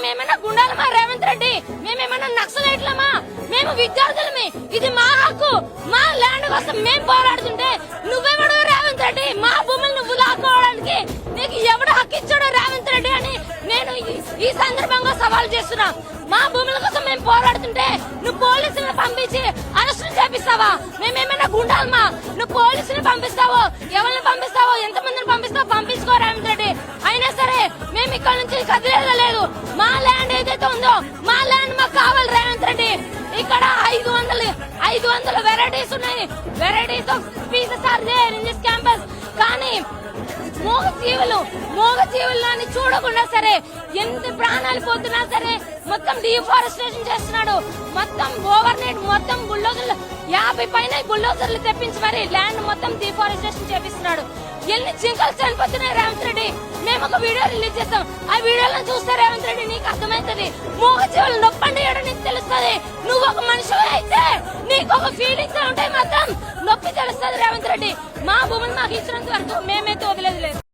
మేమేమైనా గుండాలమా రేవంత్ రెడ్డి? మేమేమైనా నక్సలైట్లమా? మేము విద్యార్థులమే. ఇది మా హక్కు. మా ల్యాండ్ కోసం మేము పోరాడుతుంటే నువ్వెవడు రేవంత్ రెడ్డి? మా భూములు నువ్వు లాక్కోవడానికి నీకు ఎవడు హక్కు ఇచ్చాడు రేవంత్ రెడ్డి అని నేను ఈ సందర్భంగా సవాల్ చేస్తున్నా. మా భూముల కోసం మేము పోరాడుతుంటే నువ్వు పోలీసులను పంపించి అరెస్టులు చేపిస్తావా? మేమేమైనా గుండాలమా? నువ్వు పోలీసులు పంపిస్తావో, ఎవరిని పంపిస్తావో, ఎంతమందిని పంపిస్తావో పంపించుకో రేవంత్ రెడ్డి. అయినా సరే మేము ఇక్కడ నుంచి కదిలేదు. మా ల్యాండ్ ఏదైతే ఉందో మా ల్యాండ్ మాకు కావాలి రేవంత్ రెడ్డి. ఇక్కడ 500 వెరైటీస్ ఉన్నాయి. Varieties of species are there in this campus. కానీ మూగ జీవులని చూడకుండా సరే ఎంత ప్రాణాలు పోతున్నా సరే మొత్తం డిఫారెస్టేషన్ చేస్తున్నాడు. మొత్తం ఓవర్ నైట్ మొత్తం బుల్డోజర్లు 50 పైన బుల్డోజర్లు తెప్పించి మరి ల్యాండ్ మొత్తం డిఫారెస్టేషన్ చేపిస్తున్నాడు. ఎన్ని జింకలు చనిపోతున్నాయి రేవంత్ రెడ్డి. మేము ఒక వీడియో రిలీజ్ చేస్తాం. ఆ వీడియోలను చూస్తే రేవంత్ రెడ్డి నీకు అర్థమవుతుంది. మూగ జీవులు నొప్పండి నీకు తెలుస్తుంది. నువ్వు ఒక మనిషి అయితే నీకు ఒక ఫీలింగ్స్ ఉంటాయి. మొత్తం నొప్పి తెలుస్తుంది రేవంత్ రెడ్డి. మా భూములు మాకు ఇచ్చినంత వరకు మేమైతే వదిలేదు లేదు.